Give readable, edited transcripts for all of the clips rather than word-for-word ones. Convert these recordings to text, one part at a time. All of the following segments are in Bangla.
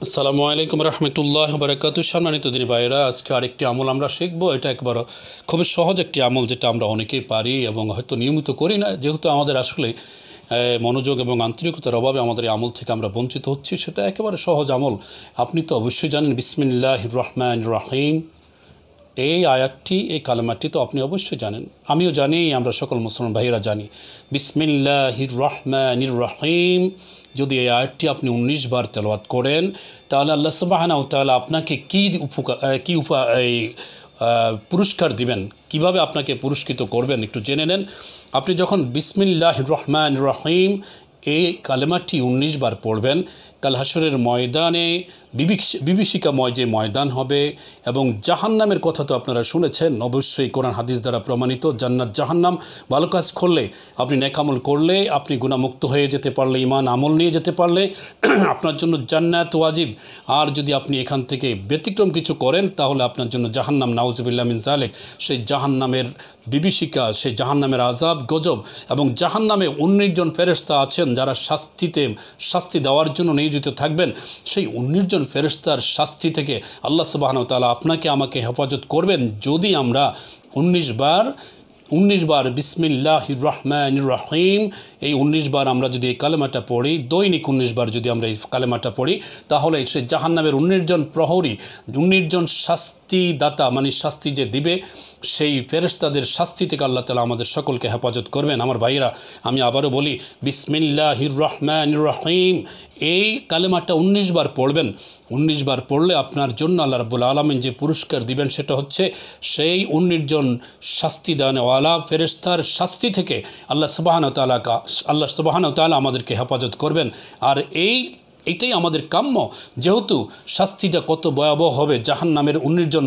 আসসালামু আলাইকুম রহমতুল্লাহ বারাকাতুহু। সম্মানিত দিনী ভাইয়েরা, আজকে আরেকটি আমল আমরা শিখবো। এটা একবার খুবই সহজ একটি আমল, যেটা আমরা অনেকেই পারি এবং হয়তো নিয়মিত করি না, যেহেতু আমাদের আসলে মনোযোগ এবং আন্তরিকতার অভাবে আমাদের এই আমল থেকে আমরা বঞ্চিত হচ্ছি। সেটা একেবারে সহজ আমল। আপনি তো অবশ্যই জানেন বিসমিল্লাহির রহমানির রহিম, এই আয়াতটি, এই কালেমাটি তো আপনি অবশ্যই জানেন, আমিও জানি, আমরা সকল মুসলমান ভাইয়েরা জানি। বিসমিল্লাহির রহমানির রহিম যদি এই আয়াতটি আপনি 19 বার তেলাওয়াত করেন, তাহলে আল্লাহ সুবহানাহু ওয়া তাআলা আপনাকে পুরস্কার দিবেন, কিভাবে আপনাকে পুরস্কৃত করবেন একটু জেনে নেন। আপনি যখন বিসমিল্লাহির রহমানির রহিম এই কালেমাটি 19 বার পড়বেন, কাল হাসরের ময়দানে বিভীষিকাময় যে ময়দান হবে, এবং জাহান্নামের কথা তো আপনারা শুনেছেন অবশ্যই, কোরআন হাদিস দ্বারা প্রমাণিত। জান্নাত জাহান্নাম, ভালো কাজ করলে, আপনি নেক আমল করলে, আপনি গুনাহমুক্ত হয়ে যেতে পারলে, ঈমান আমল নিয়ে যেতে পারলে আপনার জন্য জান্নাত ওয়াজিব। আর যদি আপনি এখান থেকে ব্যতিক্রম কিছু করেন, তাহলে আপনার জন্য জাহান্নাম, নাউজুবিল্লাহ মিন যালিক। সেই জাহান্নামের বিভীষিকা, সেই জাহান্নামের আযাব গজব, এবং জাহান্নামে 19 জন ফেরেশতা আছেন যারা শাস্তি দেওয়ার জন্য নিয়োজিত থাকবেন। সেই 19 জন ফেরেশতার শাস্তি থেকে আল্লাহ সুবহানাহু ওয়া তাআলা আপনাকে আমাকে হেফাজত করবেন, যদি আমরা 19 বার বিসমিল্লাহির রহমানির রহিম, এই 19 বার আমরা যদি এই কালেমাটা পড়ি, দৈনিক 19 বার যদি আমরা এই কালেমাটা পড়ি, তাহলে সেই জাহান্নামের 19 জন প্রহরী, 19 জন শাস্তিদাতা, মানে শাস্তি যে দিবে, সেই ফেরেশতাদের শাস্তি থেকে আল্লাহ তাআলা আমাদের সকলকে হেফাজত করবেন। আমার ভাইয়েরা, আমি আবারও বলি, বিসমিল্লাহির রহমানির রহিম এই কালেমাটা 19 বার পড়বেন। 19 বার পড়লে আপনার জন্য আল্লাহ রাব্বুল আলামিন যে পুরস্কার দিবেন, সেটা হচ্ছে সেই 19 জন শাস্তিদানওয়ালা ফেরেশতার শাস্তি থেকে আল্লাহ সুবহানাহু ওয়া তাআলা আমাদেরকে হেফাজত করবেন। আর এইটাই আমাদের কাম্য, যেহেতু শাস্তিটা কত ভয়াবহ হবে। জাহান্নামের 19 জন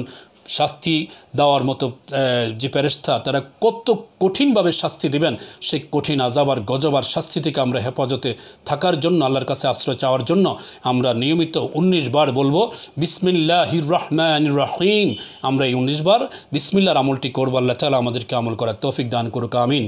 শাস্তি দেওয়ার মতো যে ফেরেশতা, তারা কত কঠিনভাবে শাস্তি দিবেন, সেই কঠিন আযাব আর গজব আর শাস্তি থেকে আমরা হেফাজতে থাকার জন্য, আল্লাহর কাছে আশ্রয় চাওয়ার জন্য আমরা নিয়মিত 19 বার বলবো বিসমিল্লাহির রহমানির রহিম। আমরা এই 19 বার বিসমিল্লাহর আমলটি করবো। আল্লাহ তাআলা আমাদেরকে আমল করার তৌফিক দান করুক, আমিন।